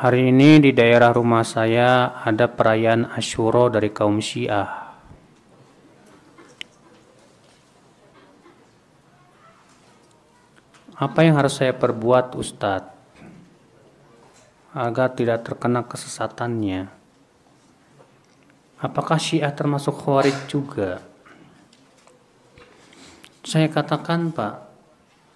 Hari ini di daerah rumah saya ada perayaan Asyura dari kaum Syiah. Apa yang harus saya perbuat, Ustadz, agar tidak terkena kesesatannya? Apakah Syiah termasuk Khawarij juga? Saya katakan, Pak,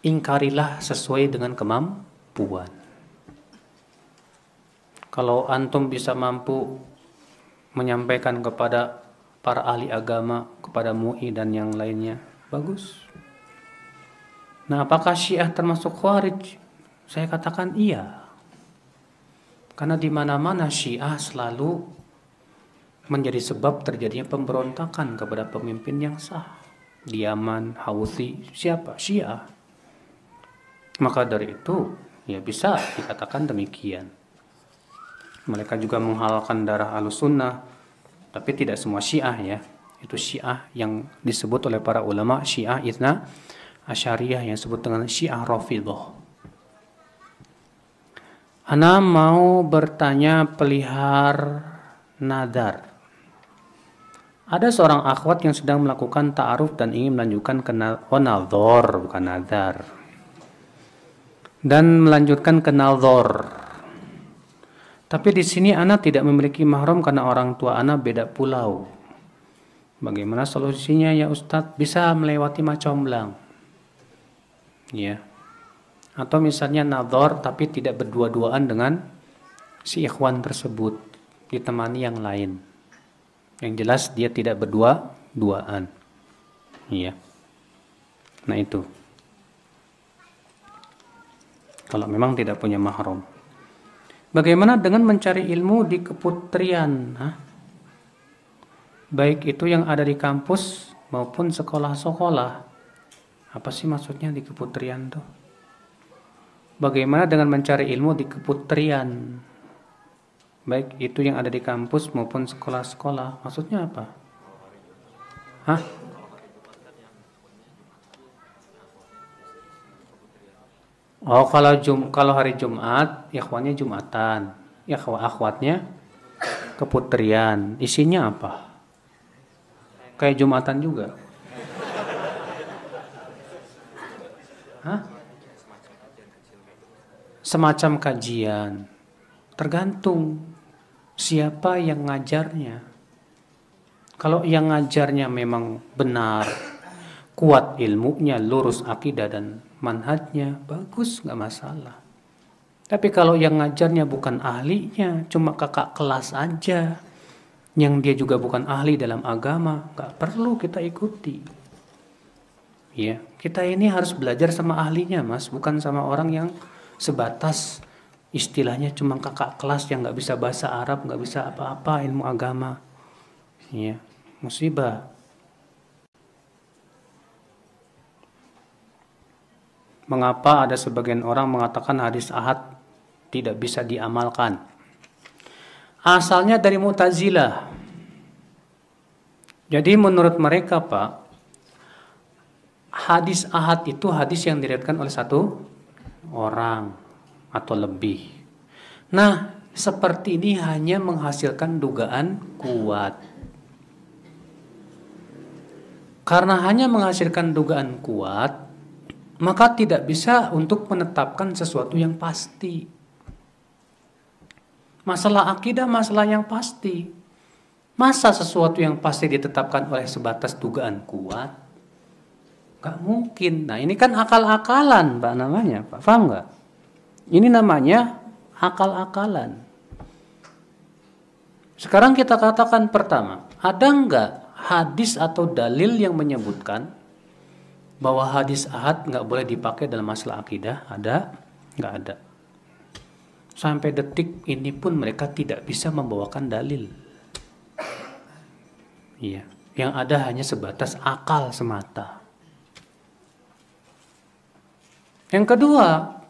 ingkarilah sesuai dengan kemampuan. Kalau antum bisa mampu menyampaikan kepada para ahli agama, kepada MUI dan yang lainnya, bagus. Nah, apakah Syiah termasuk Khawarij? Saya katakan iya. Karena di mana-mana Syiah selalu menjadi sebab terjadinya pemberontakan kepada pemimpin yang sah. Di Yaman, Houthi, siapa? Syiah. Maka dari itu, ya bisa dikatakan demikian. Mereka juga menghalalkan darah Ahlussunnah, tapi tidak semua Syiah ya. Itu Syiah yang disebut oleh para ulama Syiah Itsna Asyariyah, yang disebut dengan Syiah Rafidhah. Ana mau bertanya pelihar nadar. Ada seorang akhwat yang sedang melakukan ta'aruf dan ingin melanjutkan ke nadhor, bukan nadar. Dan melanjutkan ke nadhor. Tapi di sini ana tidak memiliki mahram karena orang tua ana beda pulau. Bagaimana solusinya ya Ustadz? Bisa melewati Macomblang. Ya. Atau misalnya nadhor tapi tidak berdua-duaan dengan si ikhwan tersebut, ditemani yang lain. Yang jelas dia tidak berdua-duaan. Iya. Nah itu. Kalau memang tidak punya mahram. Bagaimana dengan mencari ilmu di keputrian? Baik itu yang ada di kampus maupun sekolah-sekolah. Apa sih maksudnya di keputrian tuh? Bagaimana dengan mencari ilmu di keputrian? Baik itu yang ada di kampus maupun sekolah-sekolah. Maksudnya apa? Hah? Oh, kalau hari Jumat, ikhwannya Jumatan. Ya, akhwatnya keputrian. Isinya apa? Kayak Jumatan juga. Hah? Semacam kajian. Tergantung siapa yang ngajarnya. Kalau yang ngajarnya memang benar, kuat ilmunya, lurus akidah dan manhajnya, bagus, nggak masalah. Tapi kalau yang ngajarnya bukan ahlinya, cuma kakak kelas aja, yang dia juga bukan ahli dalam agama, nggak perlu kita ikuti. Ya, kita ini harus belajar sama ahlinya, Mas, bukan sama orang yang sebatas istilahnya cuma kakak kelas yang nggak bisa bahasa Arab, nggak bisa apa-apa ilmu agama. Ya, musibah. Mengapa ada sebagian orang mengatakan hadis ahad tidak bisa diamalkan? Asalnya dari Mu'tazilah. Jadi menurut mereka, Pak, hadis ahad itu hadis yang diriwayatkan oleh satu orang atau lebih. Nah, seperti ini hanya menghasilkan dugaan kuat. Karena hanya menghasilkan dugaan kuat, maka tidak bisa untuk menetapkan sesuatu yang pasti. Masalah akidah, masalah yang pasti. Masa sesuatu yang pasti ditetapkan oleh sebatas dugaan kuat? Gak mungkin. Nah, ini kan akal-akalan, Pak, namanya. Pak, paham gak? Ini namanya akal-akalan. Sekarang kita katakan pertama, ada nggak hadis atau dalil yang menyebutkan bahwa hadis ahad nggak boleh dipakai dalam masalah akidah? Ada? Nggak ada. Sampai detik ini pun mereka tidak bisa membawakan dalil. Iya, yang ada hanya sebatas akal semata. Yang kedua,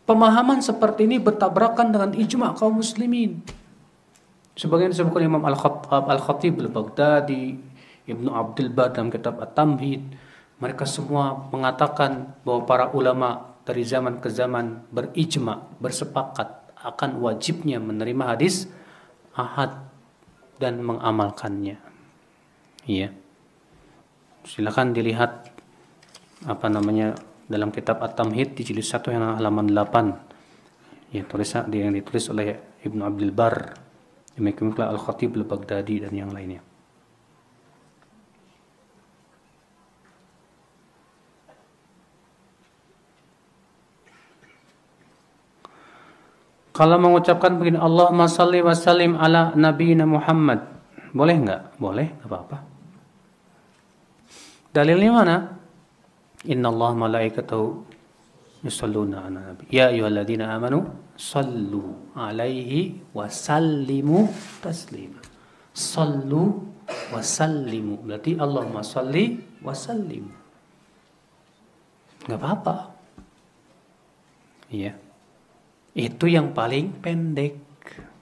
pemahaman seperti ini bertabrakan dengan ijma' kaum muslimin. Sebagian disebutkan Imam Al-Khatib Al-Baghdadi, Ibnu Abdul Bar dalam kitab At-Tamhid. Mereka semua mengatakan bahwa para ulama dari zaman ke zaman berijma, bersepakat akan wajibnya menerima hadis ahad dan mengamalkannya. Iya. Silakan dilihat dalam kitab At-Tamhid di jilid 1 yang halaman 8. Ya, yang ditulis oleh Ibnu Abdul Bar, demikian pula Al-Khatib Al-Baghdadi dan yang lainnya. Kalau mengucapkan begini, Allahumma salli wa sallim ala nabiyina Muhammad, boleh nggak? Boleh, nggak apa-apa. Dalilnya mana? Inna Allah malaikatahu yusalluna ala nabi. Ya ayyuhalladzina amanu sallu alaihi wa sallimu taslima. Sallu wa sallimu. Berarti Allahumma salli wa sallim. Nggak apa-apa. Iya. Itu yang paling pendek.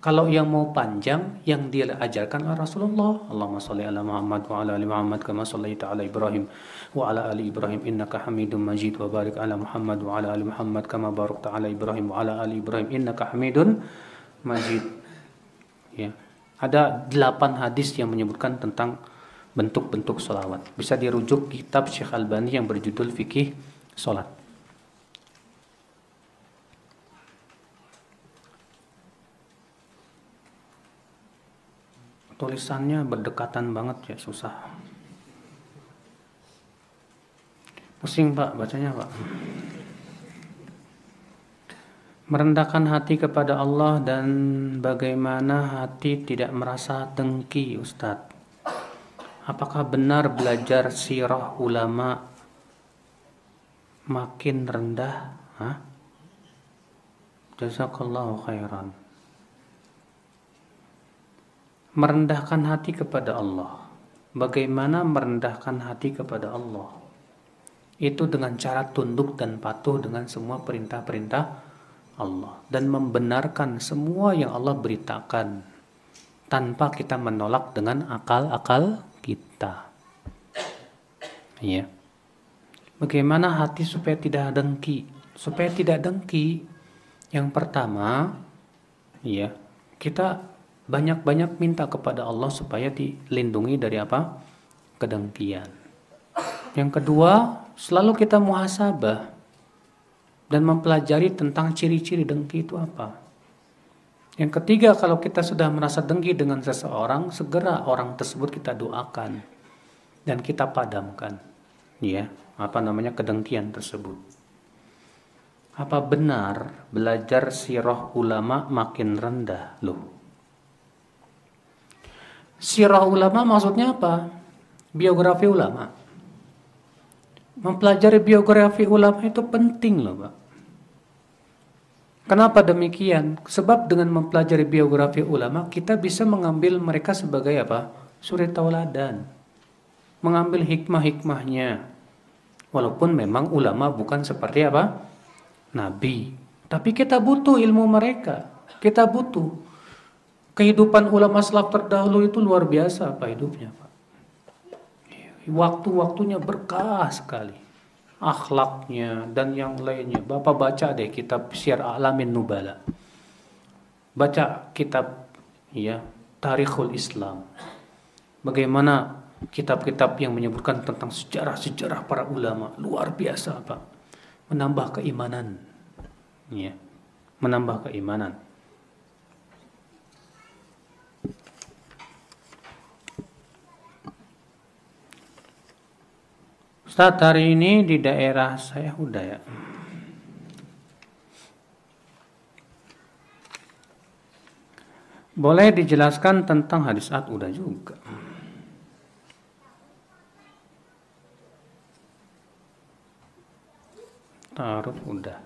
Kalau yang mau panjang, yang dia ajarkan oleh Rasulullah. Allahumma salli ala Muhammad wa ala ali Muhammad kama sallaita ala Ibrahim wa ala ali Ibrahim innaka Hamidum Majid wa barik ala Muhammad wa ala ali Muhammad kama barakta ala Ibrahim wa ala ali Ibrahim innaka Hamidun Majid. Ya. Ada 8 hadis yang menyebutkan tentang bentuk-bentuk sholawat. Bisa dirujuk kitab Syekh Albani yang berjudul Fikih Sholat. Tulisannya berdekatan banget ya, susah. Pusing Pak bacanya Pak. Merendahkan hati kepada Allah dan bagaimana hati tidak merasa dengki, Ustadz. Apakah benar belajar sirah ulama makin rendah? Hah? Jazakallahu khairan. Merendahkan hati kepada Allah. Bagaimana merendahkan hati kepada Allah? Itu dengan cara tunduk dan patuh dengan semua perintah-perintah Allah. Dan membenarkan semua yang Allah beritakan. Tanpa kita menolak dengan akal-akal kita. Ya. Bagaimana hati supaya tidak dengki? Supaya tidak dengki, yang pertama, ya, kita banyak-banyak minta kepada Allah supaya dilindungi dari apa? Kedengkian. Yang kedua, selalu kita muhasabah dan mempelajari tentang ciri-ciri dengki itu apa. Yang ketiga, kalau kita sudah merasa dengki dengan seseorang, segera orang tersebut kita doakan dan kita padamkan, ya, kedengkian tersebut. Apa benar belajar sirah ulama makin rendah? Loh. Sirah ulama maksudnya apa? Biografi ulama. Mempelajari biografi ulama itu penting loh Pak. Kenapa demikian? Sebab dengan mempelajari biografi ulama, kita bisa mengambil mereka sebagai apa? Suri tauladan. Mengambil hikmah-hikmahnya. Walaupun memang ulama bukan seperti apa? Nabi. Tapi kita butuh ilmu mereka. Kita butuh. Kehidupan ulama salaf terdahulu itu luar biasa Pak hidupnya Pak. Waktu-waktunya berkah sekali. Akhlaknya dan yang lainnya. Bapak baca deh kitab Syiar A'lamin Nubala. Baca kitab ya Tarikhul Islam. Bagaimana kitab-kitab yang menyebutkan tentang sejarah-sejarah para ulama. Luar biasa Pak. Menambah keimanan. Ya. Menambah keimanan. Ustaz, hari ini di daerah saya udah ya. Boleh dijelaskan tentang hadis udah juga. Ta'aruf udah.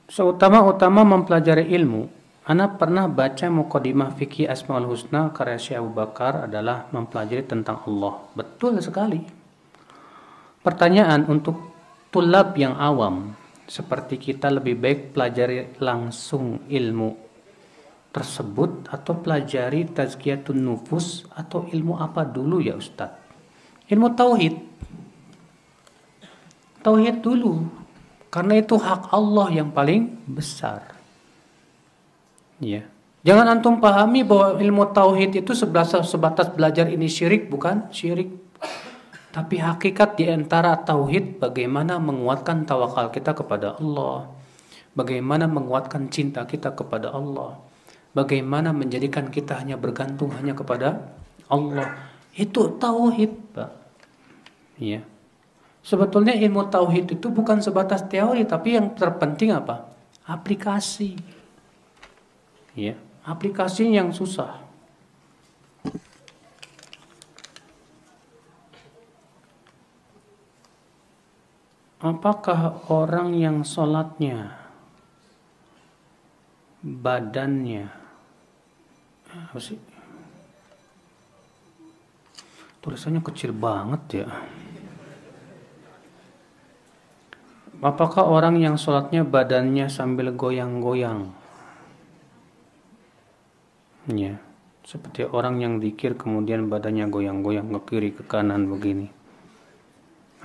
Seutama-utama mempelajari ilmu, Ana pernah baca Muqaddimah Fikih Asmaul Husna karya Syekh Abu Bakar adalah mempelajari tentang Allah. Betul sekali. Pertanyaan untuk tulab yang awam, seperti kita lebih baik pelajari langsung ilmu tersebut atau pelajari tazkiyatun nufus atau ilmu apa dulu ya Ustadz? Ilmu tauhid. Tauhid dulu. Karena itu hak Allah yang paling besar. Ya. Jangan antum pahami bahwa ilmu tauhid itu sebatas belajar ini syirik, bukan syirik. Tapi hakikat di antara tauhid bagaimana menguatkan tawakal kita kepada Allah. Bagaimana menguatkan cinta kita kepada Allah. Bagaimana menjadikan kita hanya bergantung hanya kepada Allah. Itu tauhid, Pak. Ya. Sebetulnya ilmu tauhid itu bukan sebatas teori, tapi yang terpenting apa? Aplikasi. Ya, aplikasi yang susah. Apakah orang yang sholatnya badannya apa sih? Tulisannya kecil banget ya. Apakah orang yang sholatnya badannya sambil goyang-goyang? Ya, seperti orang yang zikir kemudian badannya goyang-goyang ke kiri ke kanan begini.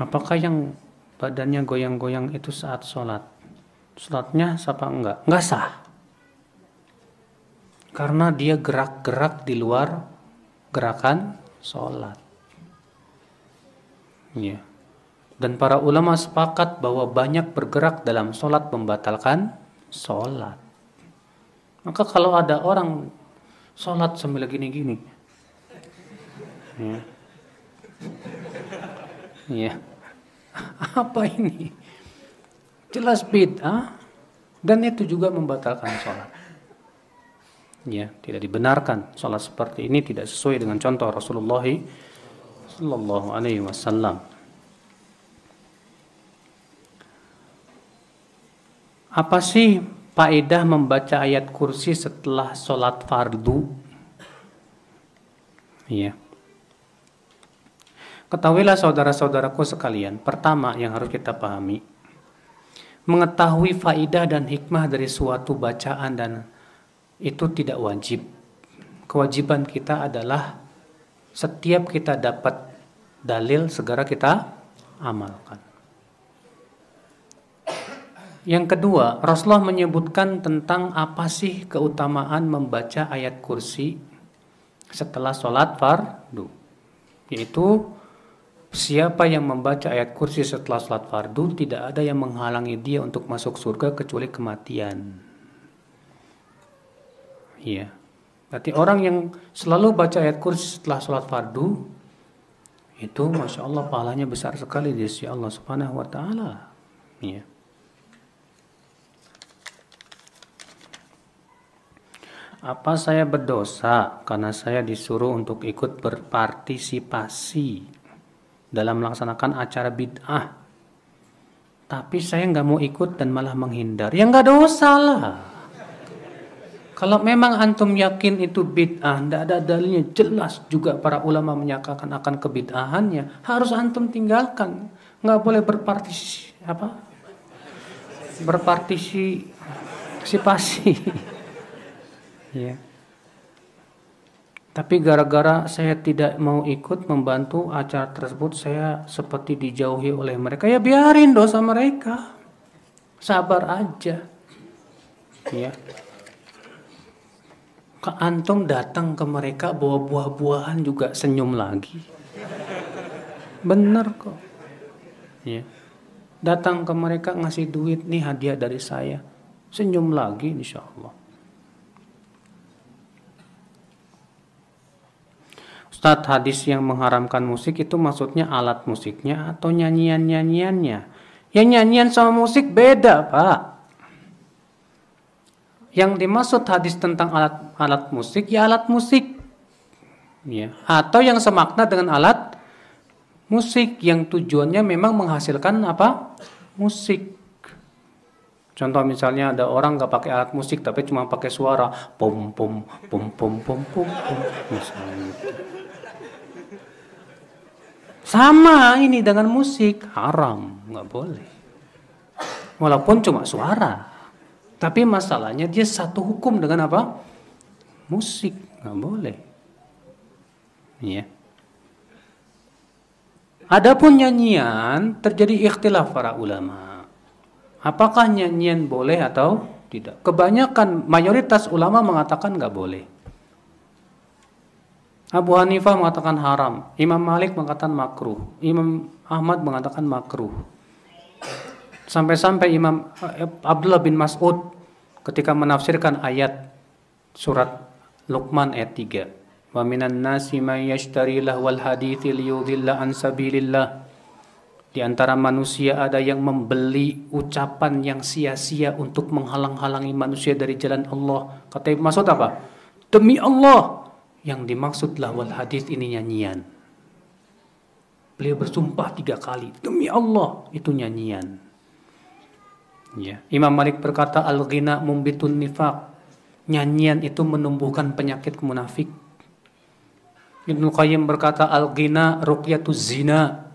Apakah yang badannya goyang-goyang itu saat sholat? Sholatnya sah apa enggak? Enggak sah. Karena dia gerak-gerak di luar gerakan sholat. Ya. Dan para ulama sepakat bahwa banyak bergerak dalam sholat membatalkan sholat. Maka kalau ada orang sholat sambil gini-gini, ya, ya, apa ini? Jelas bid'ah dan itu juga membatalkan sholat. Ya, tidak dibenarkan sholat seperti ini, tidak sesuai dengan contoh Rasulullah Sallallahu Alaihi Wasallam. Apa sih faedah membaca ayat kursi setelah sholat fardu? Ya. Ketahuilah saudara-saudaraku sekalian, pertama yang harus kita pahami, mengetahui faedah dan hikmah dari suatu bacaan dan itu tidak wajib. Kewajiban kita adalah setiap kita dapat dalil segera kita amalkan. Yang kedua, Rasulullah menyebutkan tentang apa sih keutamaan membaca ayat kursi setelah sholat fardu. Yaitu siapa yang membaca ayat kursi setelah sholat fardu tidak ada yang menghalangi dia untuk masuk surga kecuali kematian. Iya. Berarti orang yang selalu baca ayat kursi setelah sholat fardu itu Masya Allah pahalanya besar sekali di sisi Allah Subhanahu wa Ta'ala. Iya. Apa saya berdosa karena saya disuruh untuk ikut berpartisipasi dalam melaksanakan acara bid'ah, tapi saya nggak mau ikut dan malah menghindar? Ya nggak dosa lah. Kalau memang antum yakin itu bid'ah, tidak ada dalilnya, jelas juga para ulama menyatakan akan kebid'ahannya, harus antum tinggalkan. Nggak boleh berpartisipasi. Ya. Tapi gara-gara saya tidak mau ikut membantu acara tersebut, saya seperti dijauhi oleh mereka. Ya biarin dosa mereka. Sabar aja. Ya. Antum datang ke mereka bawa buah-buahan juga senyum lagi. Bener kok. Ya. Datang ke mereka ngasih duit, nih hadiah dari saya. Senyum lagi insya Allah. Ustadz, hadis yang mengharamkan musik itu maksudnya alat musiknya atau nyanyian-nyanyiannya? Ya nyanyian sama musik beda, Pak. Yang dimaksud hadis tentang alat musik, ya alat musik. Ya. Atau yang semakna dengan alat musik yang tujuannya memang menghasilkan apa? Musik. Contoh misalnya ada orang nggak pakai alat musik tapi cuma pakai suara pom pom pom pom pom pom pom misalnya gitu. Sama ini dengan musik, haram, nggak boleh. Walaupun cuma suara, tapi masalahnya dia satu hukum dengan apa? Musik, nggak boleh. Ya. Adapun nyanyian terjadi ikhtilaf para ulama. Apakah nyanyian boleh atau tidak? Kebanyakan mayoritas ulama mengatakan nggak boleh. Abu Hanifah mengatakan haram, Imam Malik mengatakan makruh, Imam Ahmad mengatakan makruh. Sampai-sampai Imam Abdullah bin Mas'ud ketika menafsirkan ayat surat Luqman ayat 3, wa minan nasi may yashtari lahwal hadithi liyudhilla an sabilillah. Di antara manusia ada yang membeli ucapan yang sia-sia untuk menghalang-halangi manusia dari jalan Allah. Kata Ibnu Mas'ud apa? Demi Allah, yang dimaksud lahwal hadith ini nyanyian. Beliau bersumpah 3 kali, demi Allah itu nyanyian. Ya. Imam Malik berkata al-ghina mumbitun nifaq. Nyanyian itu menumbuhkan penyakit munafik. Ibnu Qayyim berkata al-ghina ruqyatuz zina.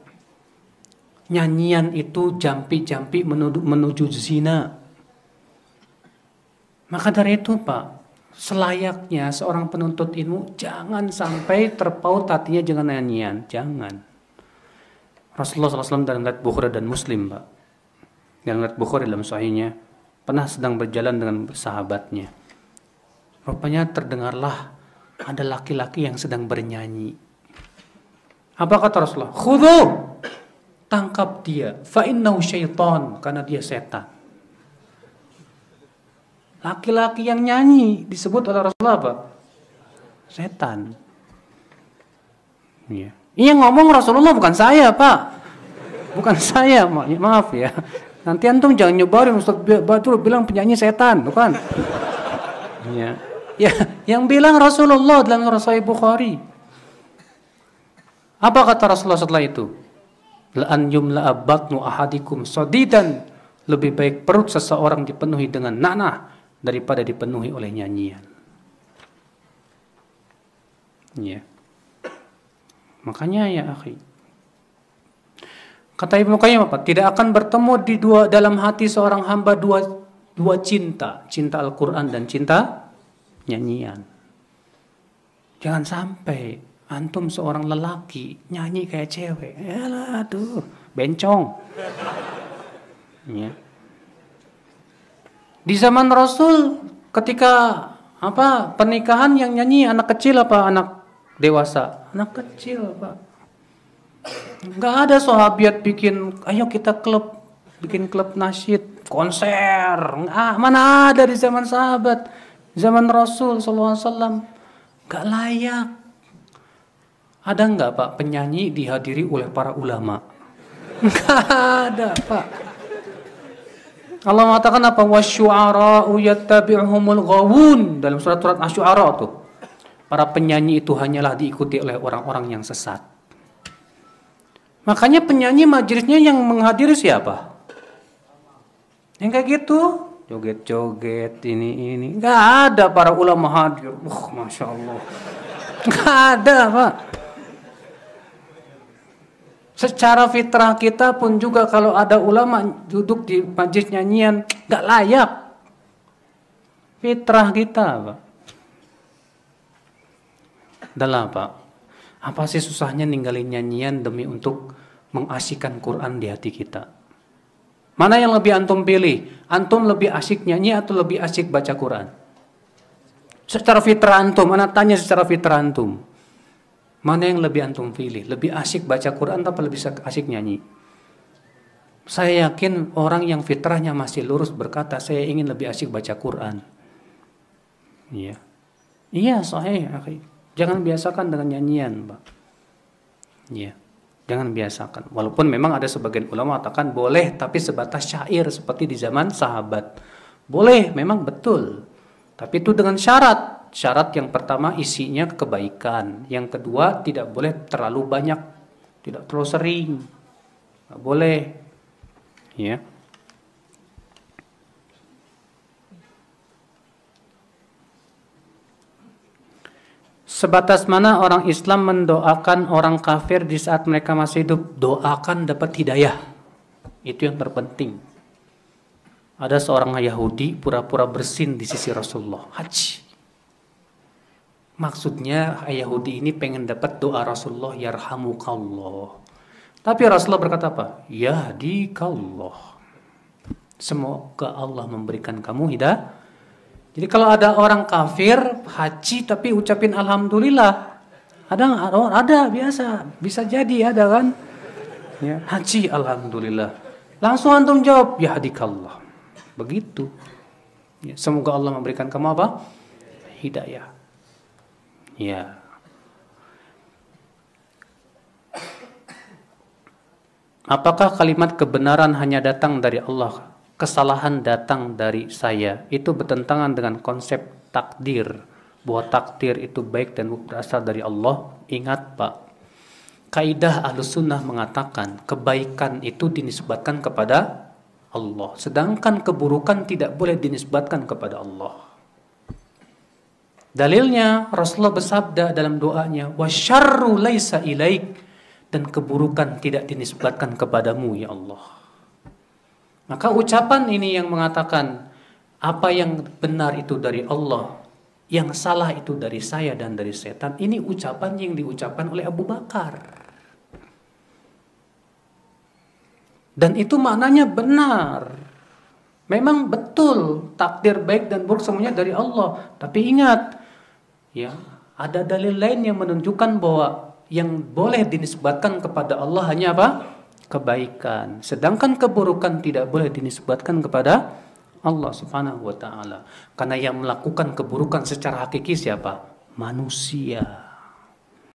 Nyanyian itu jampi-jampi menuju zina. Maka dari itu Pak, selayaknya seorang penuntut ilmu jangan sampai terpaut hatinya dengan nyanyian. Jangan. Rasulullah SAW dalam riwayat Bukhari dan Muslim Pak, dalam riwayat Bukhari dalam sahihnya, pernah sedang berjalan dengan sahabatnya. Rupanya terdengarlah ada laki-laki yang sedang bernyanyi. Apa kata Rasulullah? Khudhu, tangkap dia, fa innahu syaitan, karena dia setan. Laki-laki yang nyanyi disebut oleh Rasulullah apa? Setan. Iya. Iya, ngomong Rasulullah, bukan saya Pak. Bukan saya, maaf ya. Nanti antum jangan nyebarin Ustaz Batul bilang penyanyi setan, bukan? Iya. Ya, yang bilang Rasulullah dalam Sahih Bukhari. Apa kata Rasulullah setelah itu? La an yumla batnu ahadikum sadidan, lebih baik perut seseorang dipenuhi dengan nanah daripada dipenuhi oleh nyanyian. Ya. Makanya ya akhi, kata Ibnu Qayyim apa? Tidak akan bertemu dalam hati seorang hamba dua cinta Al-Quran dan cinta nyanyian. Jangan sampai antum seorang lelaki nyanyi kayak cewek. Yalah, aduh, bencong. Ya. Di zaman Rasul ketika pernikahan yang nyanyi anak kecil apa anak dewasa? Anak kecil, Pak. Enggak ada sahabat ayo kita bikin klub nasyid, konser. Mana ada di zaman sahabat. Zaman Rasul SAW gak layak. Ada nggak Pak penyanyi dihadiri oleh para ulama? Nggak ada Pak. Allah mengatakan apa? Wasyu'ara'u yattabi'uhumul ghawun, dalam surat Asy-Syu'ara tuh. Para penyanyi itu hanyalah diikuti oleh orang-orang yang sesat. Makanya penyanyi majelisnya yang menghadiri siapa? Yang kayak gitu. Joget-joget ini nggak ada para ulama hadir. Masya Allah, nggak ada Pak. Secara fitrah kita pun juga kalau ada ulama duduk di majelis nyanyian nggak layak. Fitrah kita Pak. Adalah Pak, apa sih susahnya ninggalin nyanyian demi untuk mengasyikkan Quran di hati kita? Mana yang lebih antum pilih? Antum lebih asyik nyanyi atau lebih asyik baca Quran? Secara fitrah antum, anak tanya secara fitrah antum. Mana yang lebih antum pilih? Lebih asyik baca Quran atau lebih asyik nyanyi? Saya yakin orang yang fitrahnya masih lurus berkata, saya ingin lebih asyik baca Quran. Iya. Iya, sahih, akhi. Jangan biasakan dengan nyanyian, Pak. Iya. Jangan biasakan. Walaupun memang ada sebagian ulama mengatakan boleh, tapi sebatas syair seperti di zaman sahabat. Boleh, memang betul. Tapi itu dengan syarat. Syarat yang pertama isinya kebaikan. Yang kedua tidak boleh terlalu banyak, tidak terlalu sering. Nggak boleh. Ya. Sebatas mana orang Islam mendoakan orang kafir di saat mereka masih hidup? Doakan dapat hidayah. Itu yang terpenting. Ada seorang Yahudi pura-pura bersin di sisi Rasulullah. Haji. Maksudnya Yahudi ini pengen dapat doa Rasulullah, yarhamukallah. Tapi Rasulullah berkata apa? Yahdikallah. Semoga Allah memberikan kamu hidayah. Jadi kalau ada orang kafir haji tapi ucapin alhamdulillah, ada biasa, bisa jadi ada kan? Ya, haji alhamdulillah. Langsung antum jawab yahdikallah. Begitu. Ya, semoga Allah memberikan kamu apa? Hidayah. Ya. Apakah kalimat kebenaran hanya datang dari Allah, kesalahan datang dari saya? Itu bertentangan dengan konsep takdir, bahwa takdir itu baik dan berasal dari Allah. Ingat Pak, kaidah Ahlussunnah mengatakan kebaikan itu dinisbatkan kepada Allah, sedangkan keburukan tidak boleh dinisbatkan kepada Allah. Dalilnya Rasulullah bersabda dalam doanya, wasyarru laisa ilaik, dan keburukan tidak dinisbatkan kepadamu ya Allah. Maka ucapan ini yang mengatakan apa yang benar itu dari Allah, yang salah itu dari saya dan dari setan, ini ucapan yang diucapkan oleh Abu Bakar. Dan itu maknanya benar. Memang betul takdir baik dan buruk semuanya dari Allah. Tapi ingat, ya, ada dalil lain yang menunjukkan bahwa yang boleh dinisbatkan kepada Allah hanya apa? Kebaikan. Sedangkan keburukan tidak boleh dinisbatkan kepada Allah Subhanahu wa taala. Karena yang melakukan keburukan secara hakiki siapa? Manusia.